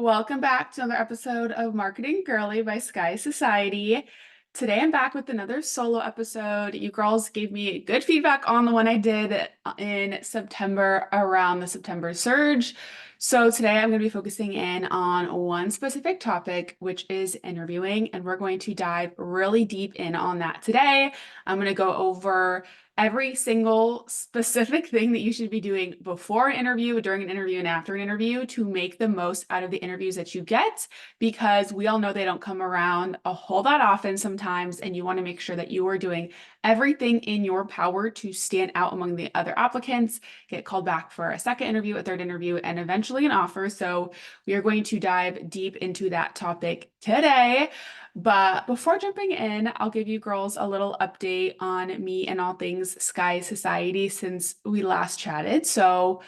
Welcome back to another episode of Marketing Girly by Sky Society. Today I'm back with another solo episode. You girls gave me good feedback on the one I did in September around the September surge. So today I'm going to be focusing in on one specific topic, which is interviewing, and we're going to dive really deep in on that today. I'm going to go over every single specific thing that you should be doing before an interview, during an interview, and after an interview to make the most out of the interviews that you get, because we all know they don't come around a whole lot often sometimes, and you want to make sure that you are doing everything in your power to stand out among the other applicants, get called back for a second interview, a third interview, and eventually an offer. So we are going to dive deep into that topic today. But before jumping in, I'll give you girls a little update on me and all things Sky Society since we last chatted. So,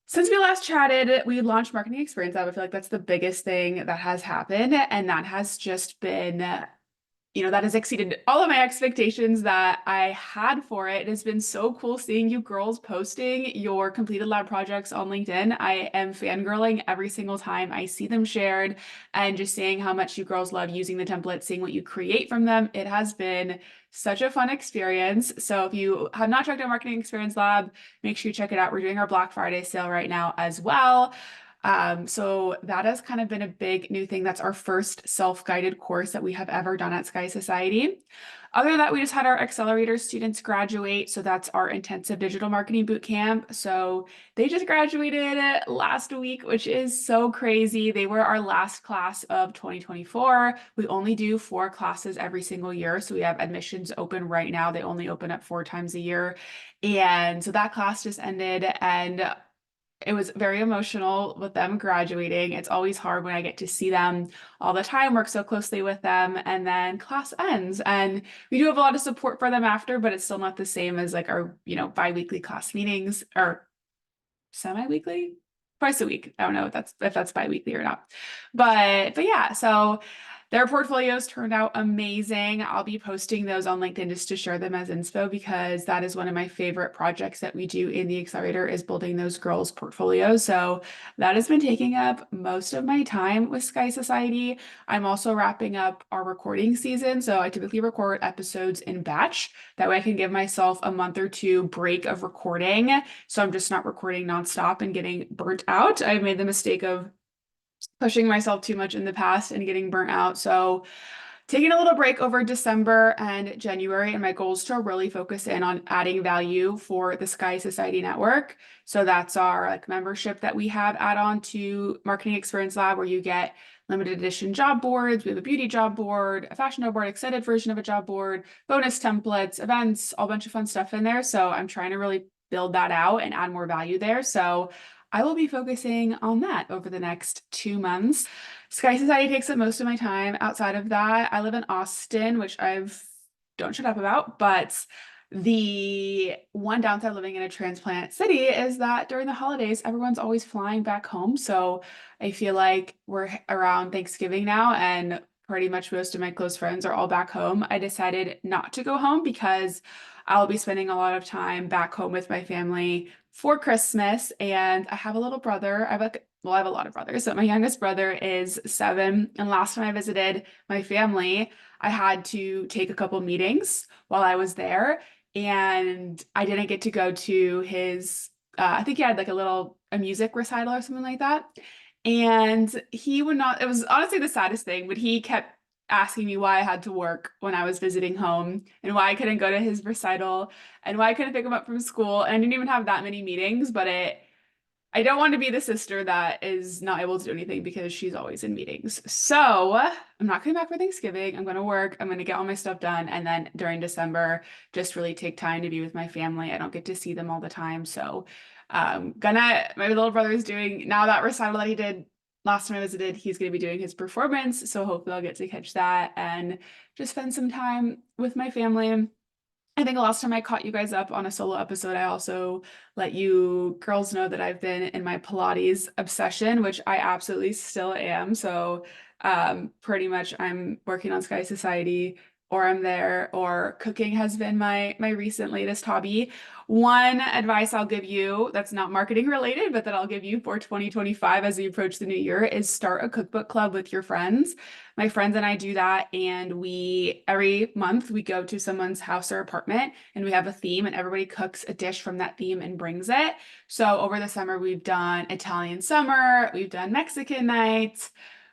since we last chatted, we launched Marketing Experience Lab. I feel like that's the biggest thing that has happened, and that has just been that has exceeded all of my expectations that I had for it. It has been so cool seeing you girls posting your completed lab projects on LinkedIn. I am fangirling every single time I see them shared and just seeing how much you girls love using the templates, seeing what you create from them. It has been such a fun experience. So if you have not checked out Marketing Experience Lab, make sure you check it out. We're doing our Black Friday sale right now as well. So that has kind of been a big new thing. That's our first self-guided course that we have ever done at Sky Society. Other than that, we just had our accelerator students graduate. So that's our intensive digital marketing boot camp. So they just graduated last week, which is so crazy. They were our last class of 2024. We only do 4 classes every single year. So we have admissions open right now. They only open up 4 times a year. And so that class just ended, and it was very emotional with them graduating. It's always hard when I get to see them all the time, work so closely with them, and then class ends. And we do have a lot of support for them after, but it's still not the same as like our, bi-weekly class meetings or semi-weekly, twice a week. I don't know if that's bi-weekly or not. But yeah, so their portfolios turned out amazing. I'll be posting those on LinkedIn just to share them as inspo, because that is one of my favorite projects that we do in the accelerator, is building those girls' portfolios. So that has been taking up most of my time with Sky Society. I'm also wrapping up our recording season. So I typically record episodes in batch. That way I can give myself a month or two break of recording. So I'm just not recording nonstop and getting burnt out. I've made the mistake of pushing myself too much in the past and getting burnt out. So taking a little break over December and January, and my goal is to really focus in on adding value for the Sky Society Network. So that's our membership that we have add on to Marketing Experience Lab, where you get limited edition job boards. We have a beauty job board, a fashion job board, extended version of a job board, bonus templates, events, all bunch of fun stuff in there. So I'm trying to really build that out and add more value there. So I will be focusing on that over the next 2 months. Sky Society takes up most of my time. Outside of that, I live in Austin, which I've don't shut up about, but the one downside of living in a transplant city is that during the holidays, everyone's always flying back home. So I feel like we're around Thanksgiving now, and pretty much most of my close friends are all back home. I decided not to go home because I'll be spending a lot of time back home with my family for Christmas. And I have a little brother. I have a lot of brothers. So my youngest brother is 7. And last time I visited my family, I had to take a couple meetings while I was there. And I didn't get to go to his, I think he had a music recital or something like that. And he would not, it was honestly the saddest thing, but he kept asking me why I had to work when I was visiting home, and why I couldn't go to his recital, and why I couldn't pick him up from school. And I didn't even have that many meetings, but I don't want to be the sister that is not able to do anything because she's always in meetings. So I'm not coming back for Thanksgiving. I'm going to work. I'm going to get all my stuff done. And then during December, just really take time to be with my family. I don't get to see them all the time. So my little brother is doing now that recital that he did last time I visited, he's going to be doing his performance. So hopefully I'll get to catch that and just spend some time with my family. I think the last time I caught you guys up on a solo episode, I also let you girls know that I've been in my Pilates obsession, which I absolutely still am. So pretty much I'm working on Sky Society, or I'm there, or cooking has been my recent latest hobby. One advice I'll give you that's not marketing related, but that I'll give you for 2025 as we approach the new year is start a cookbook club with your friends. My friends and I do that, and every month we go to someone's house or apartment and we have a theme, and everybody cooks a dish from that theme and brings it. So over the summer, we've done Italian summer, we've done Mexican nights.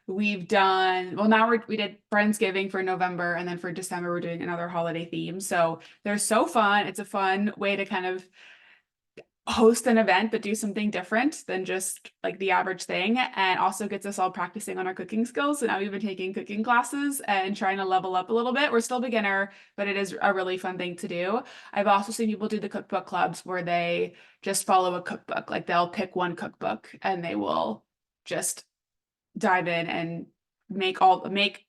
We've done, well, now we did Friendsgiving for November, and then for December, we're doing another holiday theme. So they're so fun. It's a fun way to kind of host an event, but do something different than just like the average thing. And also gets us all practicing on our cooking skills. So now we've been taking cooking classes and trying to level up a little bit. We're still beginner, but it is a really fun thing to do. I've also seen people do the cookbook clubs where they just follow a cookbook. Like they'll pick one cookbook and they will just dive in and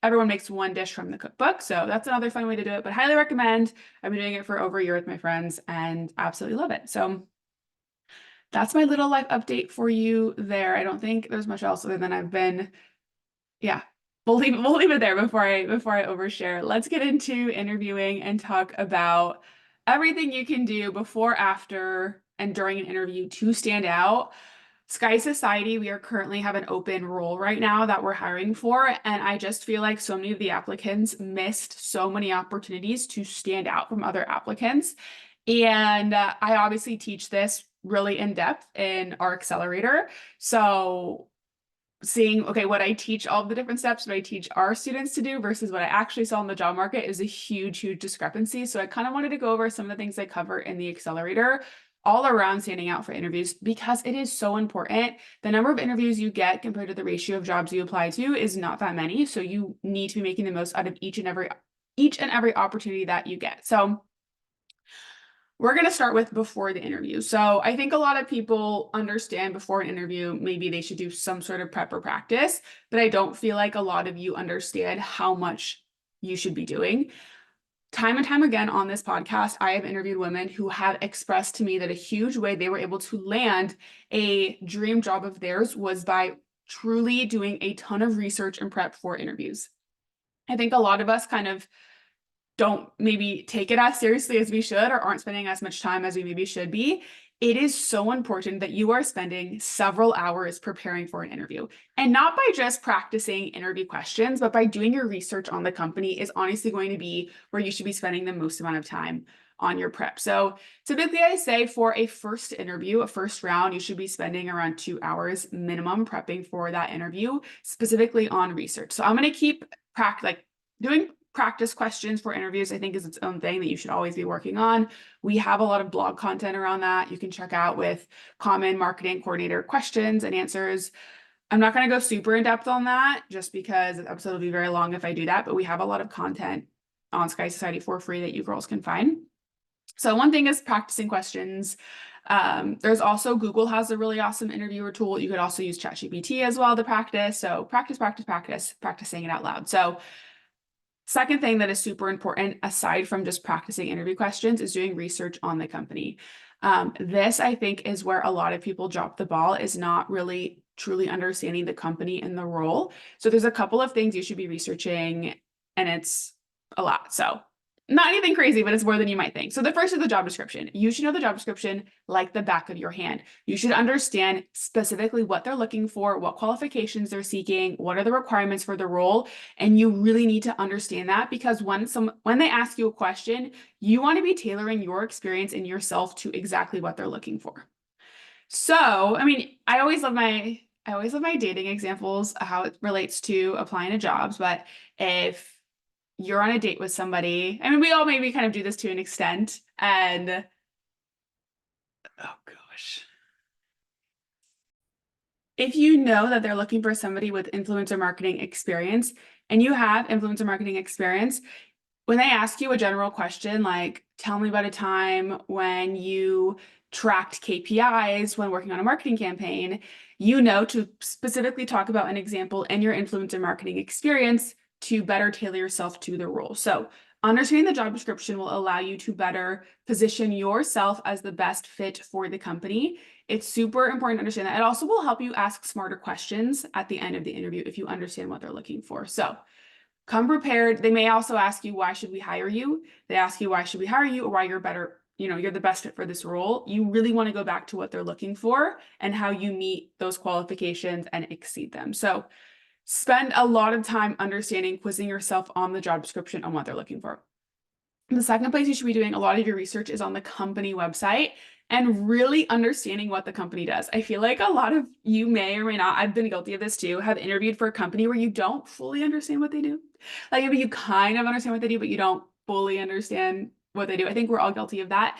everyone makes one dish from the cookbook. So that's another fun way to do it, but highly recommend. I've been doing it for over a year with my friends and absolutely love it. So that's my little life update for you there. I don't think there's much else other than yeah, we'll leave it there before I overshare. Let's get into interviewing and talk about everything you can do before, after, and during an interview to stand out. Sky Society, we are currently have an open role right now that we're hiring for, and I just feel like so many of the applicants missed so many opportunities to stand out from other applicants. And I obviously teach this really in depth in our accelerator. So seeing, okay, what I teach, all of the different steps, what I teach our students to do versus what I actually saw in the job market is a huge, huge discrepancy. So I kind of wanted to go over some of the things I cover in the accelerator all around standing out for interviews because it is so important. The number of interviews you get compared to the ratio of jobs you apply to is not that many. So you need to be making the most out of each and every opportunity that you get. So we're going to start with before the interview. So I think a lot of people understand before an interview, maybe they should do some sort of prep or practice, but I don't feel like a lot of you understand how much you should be doing. Time and time again on this podcast, I have interviewed women who have expressed to me that a huge way they were able to land a dream job of theirs was by truly doing a ton of research and prep for interviews. I think a lot of us kind of don't maybe take it as seriously as we should or aren't spending as much time as we maybe should be. It is so important that you are spending several hours preparing for an interview, and not by just practicing interview questions, but by doing your research on the company is honestly going to be where you should be spending the most amount of time on your prep. So typically I say for a first interview, a first round, you should be spending around 2 hours minimum prepping for that interview, specifically on research. So I'm going to keep doing practice questions for interviews, I think, is its own thing that you should always be working on. We have a lot of blog content around that you can check out with common marketing coordinator questions and answers. I'm not going to go super in depth on that just because the episode will be very long if I do that, but we have a lot of content on Sky Society for free that you girls can find. So one thing is practicing questions. There's also Google has a really awesome interviewer tool. You could also use ChatGPT as well to practice. So practicing it out loud. So second thing that is super important, aside from just practicing interview questions, is doing research on the company. This, I think, is where a lot of people drop the ball, is not really truly understanding the company and the role. So there's a couple of things you should be researching, and it's a lot. So not anything crazy, but it's more than you might think. So the first is the job description. You should know the job description like the back of your hand. You should understand specifically what they're looking for, what qualifications they're seeking, what are the requirements for the role. And you really need to understand that, because when they ask you a question, you want to be tailoring your experience and yourself to exactly what they're looking for. So, I mean, I always love my dating examples, how it relates to applying to jobs, but if you're on a date with somebody, I mean, we all maybe kind of do this to an extent, and oh gosh. If you know that they're looking for somebody with influencer marketing experience and you have influencer marketing experience, when they ask you a general question like, tell me about a time when you tracked KPIs when working on a marketing campaign, you know to specifically talk about an example in your influencer marketing experience to better tailor yourself to the role. So understanding the job description will allow you to better position yourself as the best fit for the company. It's super important to understand that. It also will help you ask smarter questions at the end of the interview if you understand what they're looking for. So come prepared. They may also ask you, why should we hire you? They ask you, why should we hire you, or why you're better you're the best fit for this role, you really want to go back to what they're looking for and how you meet those qualifications and exceed them. So spend a lot of time understanding, quizzing yourself on the job description on what they're looking for. The second place you should be doing a lot of your research is on the company website and really understanding what the company does. I feel like a lot of you may or may not, I've been guilty of this too, have interviewed for a company where you don't fully understand what they do. Like maybe you kind of understand what they do, but you don't fully understand what they do. I think we're all guilty of that.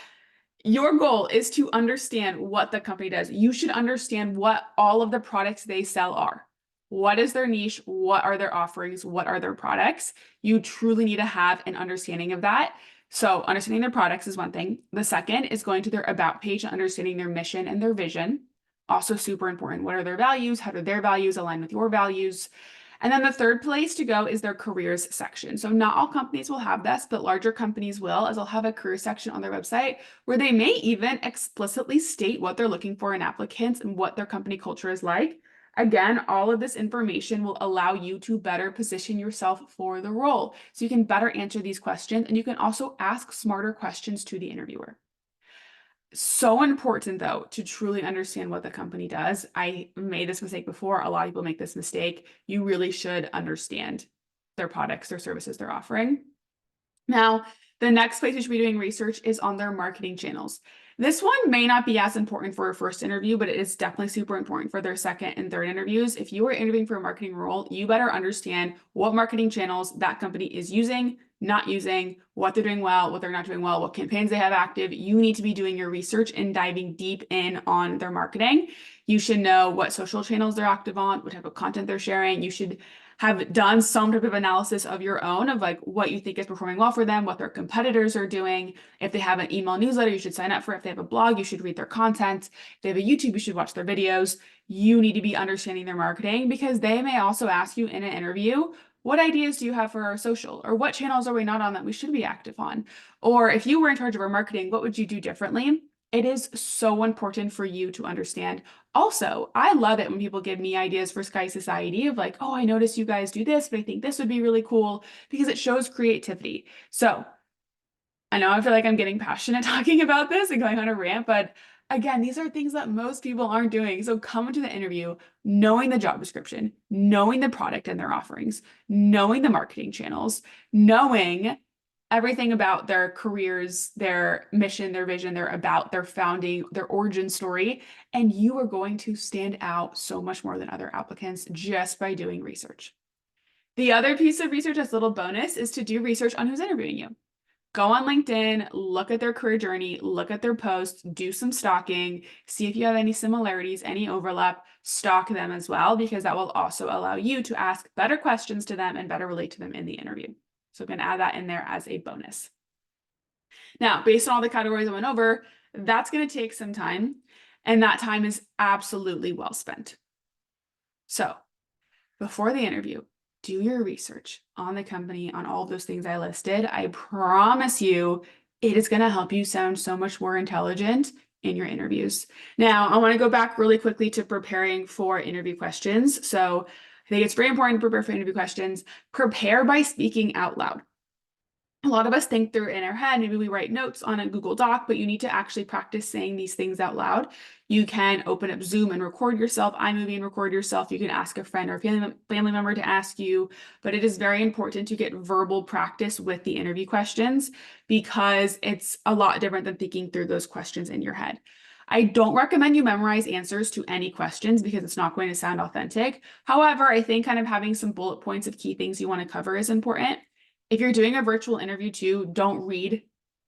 Your goal is to understand what the company does. You should understand what all of the products they sell are. What is their niche? What are their offerings? What are their products? You truly need to have an understanding of that. So understanding their products is one thing. The second is going to their about page and understanding their mission and their vision. Also super important. What are their values? How do their values align with your values? And then the third place to go is their careers section. So not all companies will have this, but larger companies will, as they'll have a career section on their website where they may even explicitly state what they're looking for in applicants and what their company culture is like. Again, all of this information will allow you to better position yourself for the role. So you can better answer these questions, and you can also ask smarter questions to the interviewer. So important, though, to truly understand what the company does. I made this mistake before. A lot of people make this mistake. You really should understand their products, their services they're offering. Now, the next place you should be doing research is on their marketing channels. This one may not be as important for a first interview, but it is definitely super important for their second and third interviews. If you are interviewing for a marketing role, you better understand what marketing channels that company is using, not using, what they're doing well, what they're not doing well, what campaigns they have active. You need to be doing your research and diving deep in on their marketing. You should know what social channels they're active on, what type of content they're sharing. You should have done some type of analysis of your own of like what you think is performing well for them, what their competitors are doing. If they have an email newsletter, you should sign up for it. If they have a blog, you should read their content. If they have a YouTube, you should watch their videos. You need to be understanding their marketing because they may also ask you in an interview, what ideas do you have for our social? Or what channels are we not on that we should be active on? Or if you were in charge of our marketing, what would you do differently? It is so important for you to understand. Also, I love it when people give me ideas for Sky Society of like, oh, I noticed you guys do this, but I think this would be really cool because it shows creativity. So I know I feel like I'm getting passionate talking about this and going on a rant, but again, these are things that most people aren't doing. So come into the interview knowing the job description, knowing the product and their offerings, knowing the marketing channels, knowing everything about their careers, their mission, their vision, their about, their founding, their origin story, and you are going to stand out so much more than other applicants just by doing research. The other piece of research that's a little bonus is to do research on who's interviewing you. Go on LinkedIn, look at their career journey, look at their posts, do some stalking, see if you have any similarities, any overlap, stalk them as well, because that will also allow you to ask better questions to them and better relate to them in the interview. So I'm going to add that in there as a bonus. Now, based on all the categories I went over, that's going to take some time, and that time is absolutely well spent. So before the interview, do your research on the company, on all of those things I listed. I promise you, it is going to help you sound so much more intelligent in your interviews. Now, I want to go back really quickly to preparing for interview questions. So I think it's very important to prepare for interview questions. Prepare by speaking out loud. A lot of us think they're in our head. Maybe we write notes on a Google Doc, but you need to actually practice saying these things out loud. You can open up Zoom and record yourself, iMovie and record yourself. You can ask a friend or a family member to ask you, but it is very important to get verbal practice with the interview questions because it's a lot different than thinking through those questions in your head. I don't recommend you memorize answers to any questions because it's not going to sound authentic. However, I think kind of having some bullet points of key things you want to cover is important. If you're doing a virtual interview too, don't read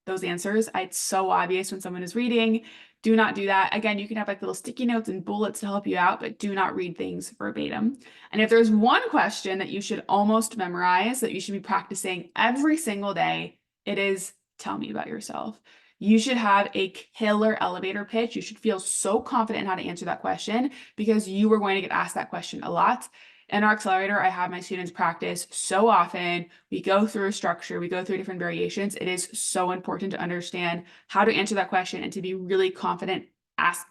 those answers. It's so obvious when someone is reading. Do not do that. Again, you can have like little sticky notes and bullets to help you out, but do not read things verbatim. And if there's one question that you should almost memorize, that you should be practicing every single day, it is tell me about yourself. You should have a killer elevator pitch. You should feel so confident in how to answer that question because you are going to get asked that question a lot. In our accelerator, I have my students practice so often. We go through a structure, we go through different variations. It is so important to understand how to answer that question and to be really confident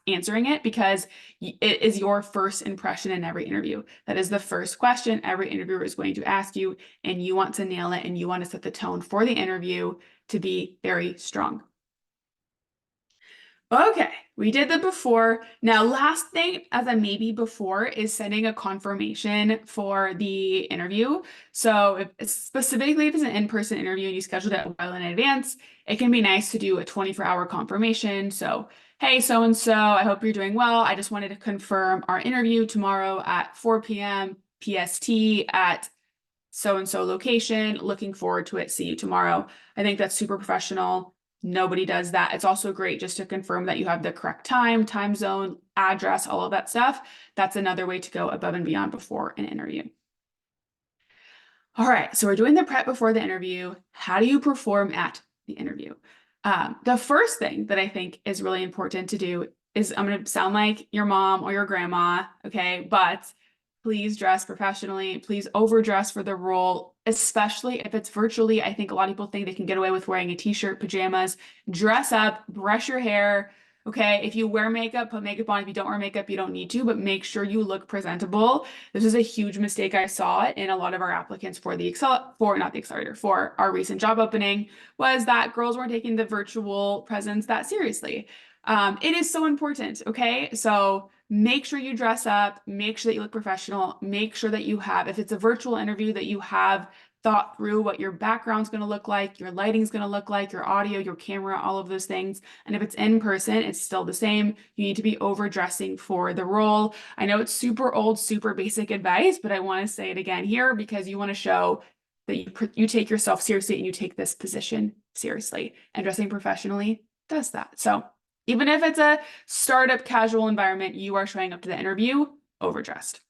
answering it because it is your first impression in every interview. That is the first question every interviewer is going to ask you, and you want to nail it and you want to set the tone for the interview to be very strong. Okay, we did the before. Now, last thing as a maybe before is sending a confirmation for the interview. So, specifically if it's an in-person interview and you scheduled it well in advance, it can be nice to do a 24-hour confirmation. So, hey, so and so, I hope you're doing well. I just wanted to confirm our interview tomorrow at 4 p.m. PST at so and so location. Looking forward to it. See you tomorrow. I think that's super professional. Nobody does that. It's also great just to confirm that you have the correct time zone, address, all of that stuff. That's another way to go above and beyond before an interview. All right, so we're doing the prep before the interview. How do you perform at the interview? The first thing that I think is really important to do is I'm going to sound like your mom or your grandma, okay? But please dress professionally. Please overdress for the role, especially if it's virtually. I think a lot of people think they can get away with wearing a t-shirt, pajamas. Dress up, brush your hair. Okay, if you wear makeup, put makeup on. If you don't wear makeup, you don't need to, but make sure you look presentable. This is a huge mistake I saw in a lot of our applicants for the not the accelerator, for our recent job opening, was that girls weren't taking the virtual presence that seriously. It is so important, okay? So make sure you dress up, make sure that you look professional, make sure that you have, if it's a virtual interview, that you have thought through what your background's going to look like, your lighting's going to look like, your audio, your camera, all of those things. And if it's in person, it's still the same. You need to be overdressing for the role. I know it's super old, super basic advice, but I want to say it again here because you want to show that you take yourself seriously and you take this position seriously. And dressing professionally does that. So even if it's a startup casual environment, you are showing up to the interview overdressed.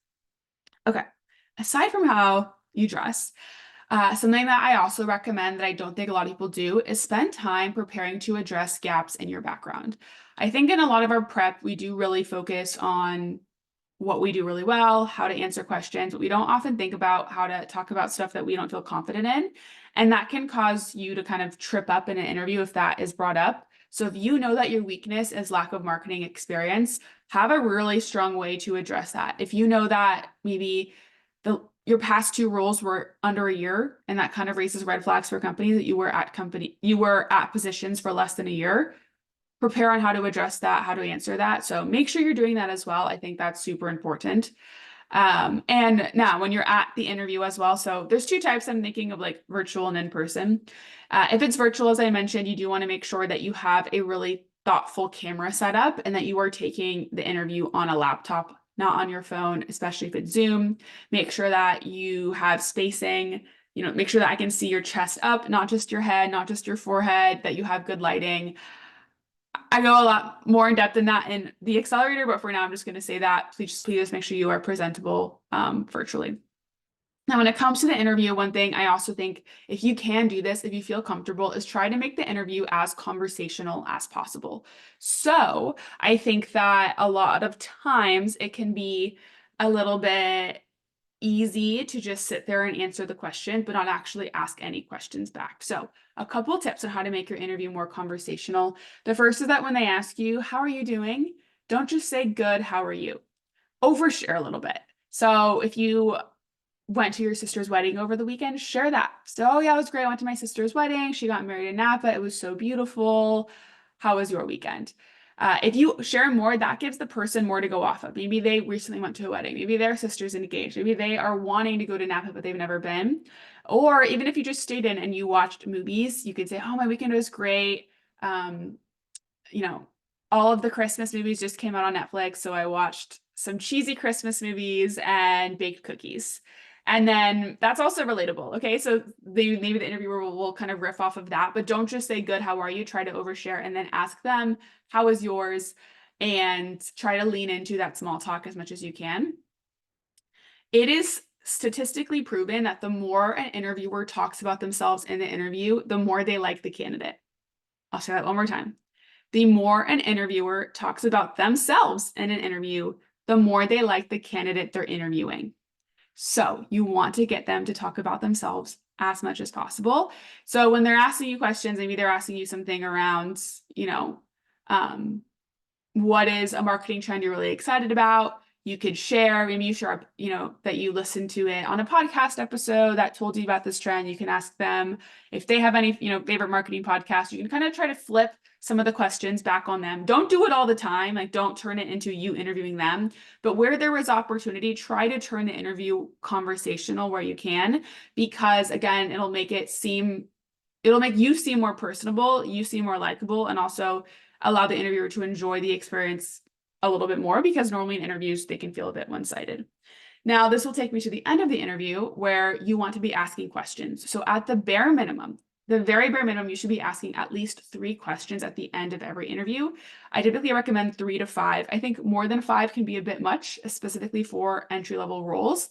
Okay. Aside from how you dress, something that I also recommend that I don't think a lot of people do is spend time preparing to address gaps in your background. I think in a lot of our prep, we do really focus on what we do really well, how to answer questions, but we don't often think about how to talk about stuff that we don't feel confident in. And that can cause you to kind of trip up in an interview if that is brought up. So if you know that your weakness is lack of marketing experience, have a really strong way to address that. If you know that maybe your past two roles were under a year and that kind of raises red flags for companies that you were at positions for less than a year, prepare on how to address that, how to answer that. So make sure you're doing that as well. I think that's super important. And now when you're at the interview as well, so there's two types I'm thinking of, like virtual and in person. If it's virtual, as I mentioned, you do want to make sure that you have a really thoughtful camera setup and that you are taking the interview on a laptop, not on your phone, especially if it's Zoom. Make sure that you have spacing, make sure that I can see your chest up, not just your head, not just your forehead, that you have good lighting. I go a lot more in depth in that in the accelerator, but for now, I'm just going to say that please make sure you are presentable virtually. Now, when it comes to the interview, one thing I also think if you can do this, if you feel comfortable, is try to make the interview as conversational as possible. So I think that a lot of times it can be a little bit easy to just sit there and answer the question, but not actually ask any questions back. So a couple tips on how to make your interview more conversational. The first is that when they ask you, how are you doing? Don't just say good, how are you? Overshare a little bit. So if you went to your sister's wedding over the weekend, share that. So, oh yeah, it was great. I went to my sister's wedding. She got married in Napa. It was so beautiful. How was your weekend? If you share more, that gives the person more to go off of. Maybe they recently went to a wedding. Maybe their sister's engaged. Maybe they are wanting to go to Napa, but they've never been. Or even if you just stayed in and you watched movies, you could say, oh, my weekend was great. Um, you know, all of the Christmas movies just came out on Netflix, so I watched some cheesy Christmas movies and baked cookies. And then that's also relatable. Okay, so maybe the interviewer will kind of riff off of that, but don't just say good, how are you? Try to overshare and then ask them, how is yours? And try to lean into that small talk as much as you can. It is statistically proven that the more an interviewer talks about themselves in the interview, the more they like the candidate. I'll say that one more time. The more an interviewer talks about themselves in an interview, the more they like the candidate they're interviewing. So you want to get them to talk about themselves as much as possible. So when they're asking you questions, maybe they're asking you something around, what is a marketing trend you're really excited about? you could share. Maybe you share, that you listened to it on a podcast episode that told you about this trend. You can ask them if they have any, favorite marketing podcasts. You can kind of try to flip some of the questions back on them. Don't do it all the time. Like, don't turn it into you interviewing them. But where there is opportunity, try to turn the interview conversational where you can, because again, it'll make you seem more personable, you seem more likable, and also allow the interviewer to enjoy the experience a little bit more, because normally in interviews, they can feel a bit one-sided. Now, this will take me to the end of the interview where you want to be asking questions. So at the bare minimum, the very bare minimum, you should be asking at least 3 questions at the end of every interview. I typically recommend 3 to 5. I think more than 5 can be a bit much, specifically for entry-level roles.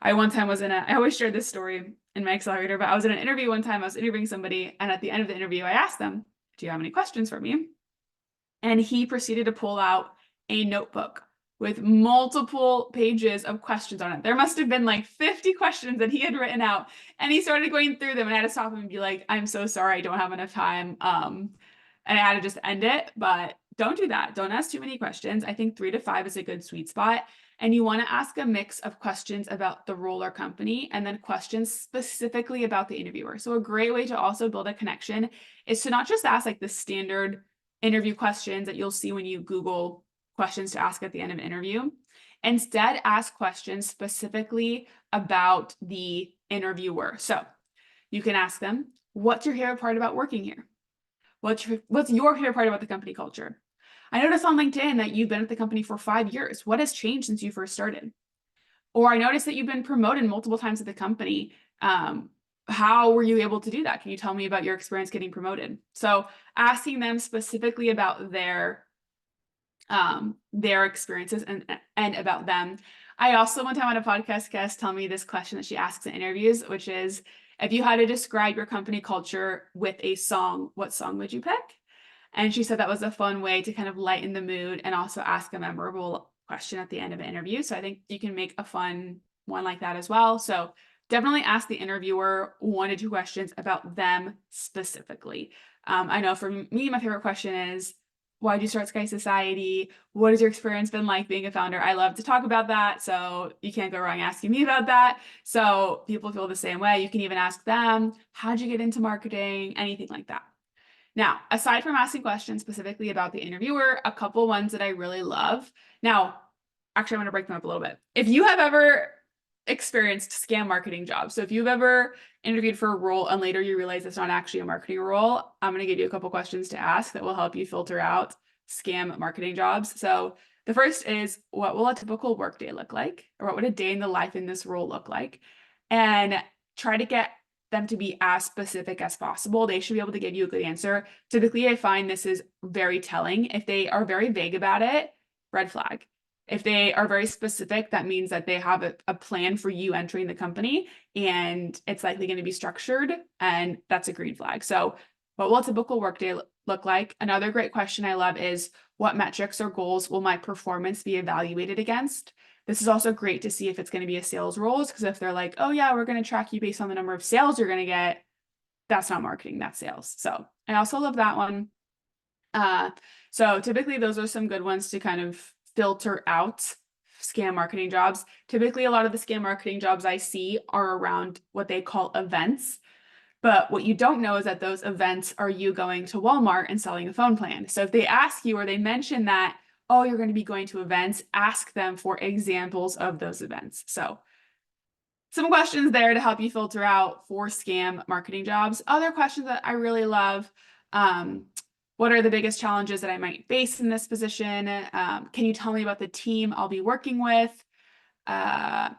I always share this story in my accelerator, but I was in an interview one time, I was interviewing somebody, and at the end of the interview, I asked them, do you have any questions for me? And he proceeded to pull out a notebook with multiple pages of questions on it. There must have been like 50 questions that he had written out, and he started going through them, and I had to stop him and be like, I'm so sorry, I don't have enough time. And I had to just end it, but don't do that. Don't ask too many questions. I think 3 to 5 is a good sweet spot. And you want to ask a mix of questions about the role or company, and then questions specifically about the interviewer. So a great way to also build a connection is to not just ask like the standard interview questions that you'll see when you Google questions to ask at the end of an interview. Instead, ask questions specifically about the interviewer. So you can ask them, what's your favorite part about working here? What's your favorite part about the company culture? I noticed on LinkedIn that you've been at the company for 5 years. What has changed since you first started? Or I noticed that you've been promoted multiple times at the company. How were you able to do that? Can you tell me about your experience getting promoted? So asking them specifically about their experiences and about them. I also one time had a podcast guest tell me this question that she asks in interviews, which is, if you had to describe your company culture with a song, what song would you pick? And she said that was a fun way to kind of lighten the mood and also ask a memorable question at the end of an interview. So I think you can make a fun one like that as well. So definitely ask the interviewer 1 to 2 questions about them specifically. I know for me, my favorite question is, why did you start Sky Society? What has your experience been like being a founder? I love to talk about that, so you can't go wrong asking me about that. So people feel the same way. You can even ask them, how'd you get into marketing? Anything like that. Now, aside from asking questions specifically about the interviewer, a couple ones that I really love. Now, actually, I'm going to break them up a little bit. If you have ever experienced scam marketing jobs, so if you've ever interviewed for a role and later you realize it's not actually a marketing role, I'm going to give you a couple questions to ask that will help you filter out scam marketing jobs. So the first is, what will a typical workday look like? Or what would a day in the life in this role look like? And try to get them to be as specific as possible. They should be able to give you a good answer. Typically, I find this is very telling. If they are very vague about it, red flag. If they are very specific, that means that they have a plan for you entering the company, and it's likely going to be structured, and that's a green flag. So what will a typical workday look like? Another great question I love is, what metrics or goals will my performance be evaluated against? This is also great to see if it's going to be a sales role, because if they're like, oh yeah, we're going to track you based on the number of sales you're going to get, that's not marketing, that's sales. So I also love that one. So typically those are some good ones to kind of filter out scam marketing jobs. Typically, a lot of the scam marketing jobs I see are around what they call events. But what you don't know is that those events are you going to Walmart and selling a phone plan. So if they ask you or they mention that, oh, you're going to be going to events, ask them for examples of those events. So some questions there to help you filter out for scam marketing jobs. Other questions that I really love. What are the biggest challenges that I might face in this position? Can you tell me about the team I'll be working with?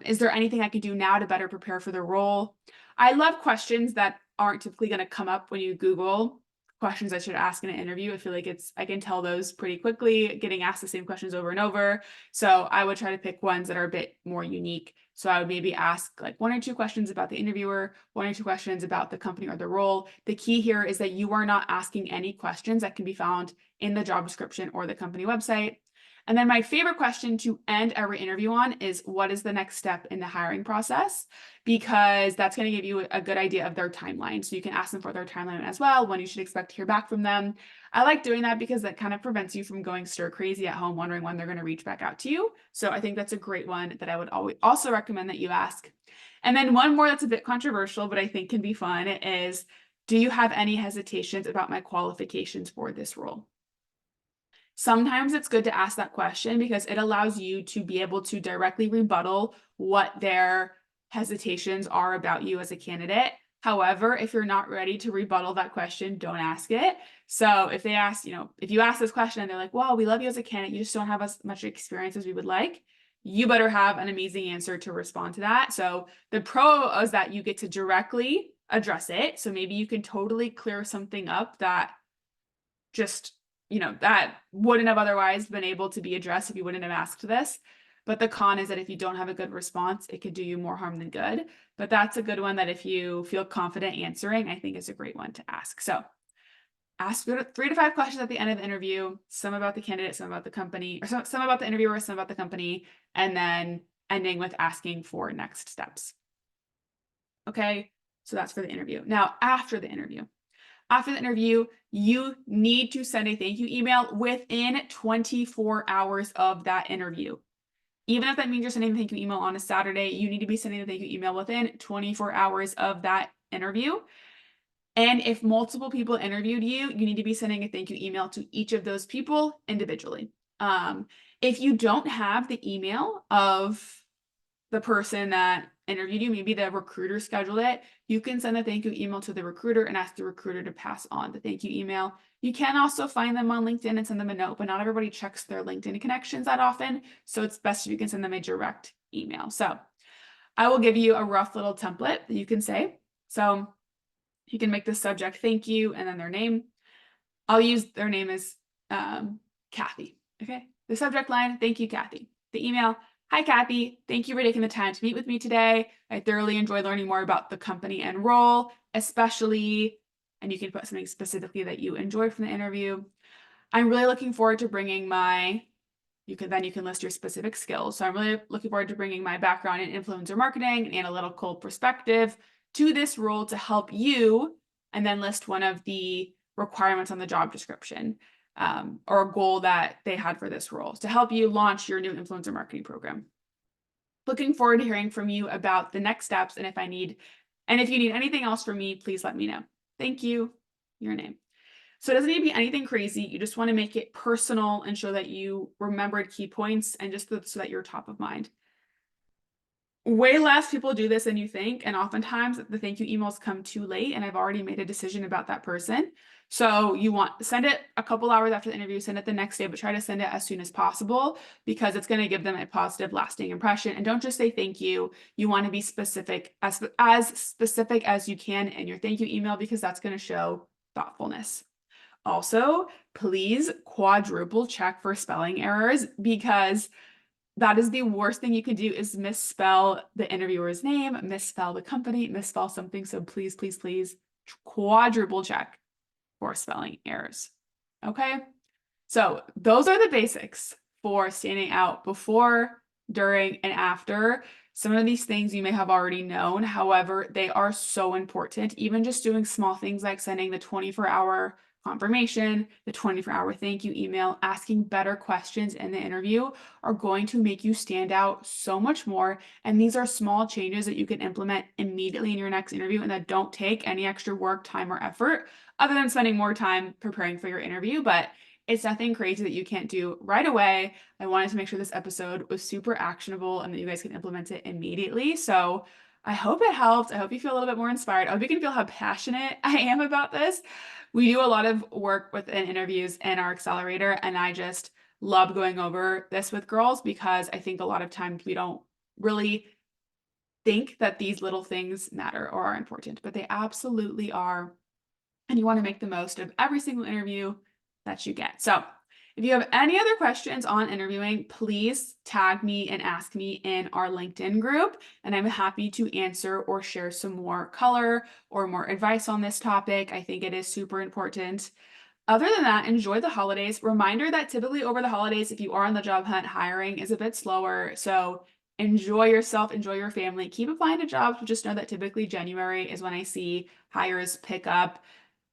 Is there anything I could do now to better prepare for the role? I love questions that aren't typically going to come up when you Google questions I should ask in an interview. I feel like I can tell those pretty quickly, getting asked the same questions over and over. So I would try to pick ones that are a bit more unique. So I would maybe ask like 1 or 2 questions about the interviewer, 1 or 2 questions about the company or the role. The key here is that you are not asking any questions that can be found in the job description or the company website. And then my favorite question to end every interview on is, what is the next step in the hiring process? Because that's going to give you a good idea of their timeline. So you can ask them for their timeline as well, when you should expect to hear back from them. I like doing that because that kind of prevents you from going stir crazy at home, wondering when they're going to reach back out to you. So I think that's a great one that I would always also recommend that you ask. And then one more that's a bit controversial, but I think can be fun is, do you have any hesitations about my qualifications for this role? Sometimes it's good to ask that question because it allows you to be able to directly rebuttal what their hesitations are about you as a candidate. However, if you're not ready to rebuttal that question, don't ask it. So if they ask, if you ask this question and they're like, well, we love you as a candidate, you just don't have as much experience as we would like, you better have an amazing answer to respond to that. So the pro is that you get to directly address it. So maybe you can totally clear something up that just, that wouldn't have otherwise been able to be addressed if you wouldn't have asked this. But the con is that if you don't have a good response, it could do you more harm than good. But that's a good one that if you feel confident answering, I think is a great one to ask. So ask 3 to 5 questions at the end of the interview, some about the candidate, some about the company, or some about the interviewer, some about the company, and then ending with asking for next steps. Okay, so that's for the interview. Now, after the interview, you need to send a thank you email within 24 hours of that interview. Even if that means you're sending a thank you email on a Saturday, you need to be sending a thank you email within 24 hours of that interview. And if multiple people interviewed you, you need to be sending a thank you email to each of those people individually. If you don't have the email of the person that interviewed you, maybe the recruiter scheduled it, you can send a thank you email to the recruiter and ask the recruiter to pass on the thank you email. You can also find them on LinkedIn and send them a note, but not everybody checks their LinkedIn connections that often. So it's best if you can send them a direct email. So I will give you a rough little template that you can say. So you can make the subject thank you and then their name. I'll use their name as Kathy. Okay. The subject line, thank you, Kathy. The email, hi, Kathy. Thank you for taking the time to meet with me today. I thoroughly enjoyed learning more about the company and role, especially, and you can put something specifically that you enjoyed from the interview. I'm really looking forward to bringing you can list your specific skills. So I'm really looking forward to bringing my background in influencer marketing and analytical perspective to this role to help you, and then list one of the requirements on the job description, or a goal that they had for this role to help you launch your new influencer marketing program. Looking forward to hearing from you about the next steps. And if you need anything else from me, please let me know. Thank you. Your name. So it doesn't need to be anything crazy. You just want to make it personal and show that you remembered key points and just so that you're top of mind. Way less people do this than you think. And oftentimes the thank you emails come too late and I've already made a decision about that person. So send it a couple hours after the interview, send it the next day, but try to send it as soon as possible because it's going to give them a positive, lasting impression. And don't just say thank you. You want to be specific, as specific as you can in your thank you email, because that's going to show thoughtfulness. Also, please quadruple check for spelling errors, because that is the worst thing you can do is misspell the interviewer's name, misspell the company, misspell something. So please, please, please quadruple check for spelling errors. Okay. So those are the basics for standing out before, during, and after. Some of these things you may have already known. However, they are so important. Even just doing small things like sending the 24-hour confirmation, the 24-hour thank you email, asking better questions in the interview are going to make you stand out so much more. And these are small changes that you can implement immediately in your next interview and that don't take any extra work, time, or effort other than spending more time preparing for your interview. But it's nothing crazy that you can't do right away. I wanted to make sure this episode was super actionable and that you guys can implement it immediately. So I hope it helped. I hope you feel a little bit more inspired. I hope you can feel how passionate I am about this. We do a lot of work within interviews in our accelerator, and I just love going over this with girls because I think a lot of times we don't really think that these little things matter or are important, but they absolutely are. And you want to make the most of every single interview that you get. So if you have any other questions on interviewing, please tag me and ask me in our LinkedIn group, and I'm happy to answer or share some more color or more advice on this topic. I think it is super important. Other than that, enjoy the holidays. Reminder that typically over the holidays, if you are on the job hunt, hiring is a bit slower. So enjoy yourself, enjoy your family. Keep applying to jobs, but just know that typically January is when I see hires pick up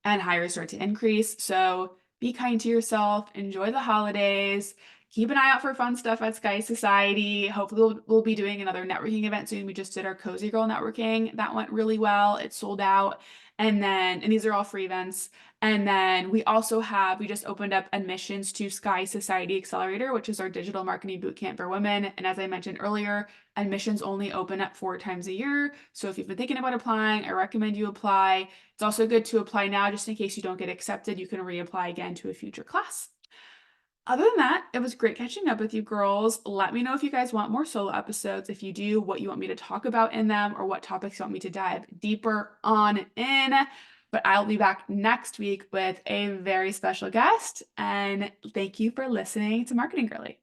and hires start to increase. So be kind to yourself, enjoy the holidays, keep an eye out for fun stuff at Sky Society. Hopefully, we'll be doing another networking event soon. We just did our Cozy Girl networking. That went really well. It sold out. And these are all free events. And then we just opened up admissions to Sky Society Accelerator, which is our digital marketing bootcamp for women. And as I mentioned earlier, admissions only open up 4 times a year. So if you've been thinking about applying, I recommend you apply. It's also good to apply now just in case you don't get accepted. You can reapply again to a future class. Other than that, it was great catching up with you girls. Let me know if you guys want more solo episodes. If you do, what you want me to talk about in them or what topics you want me to dive deeper on in. But I'll be back next week with a very special guest. And thank you for listening to Marketing Girly.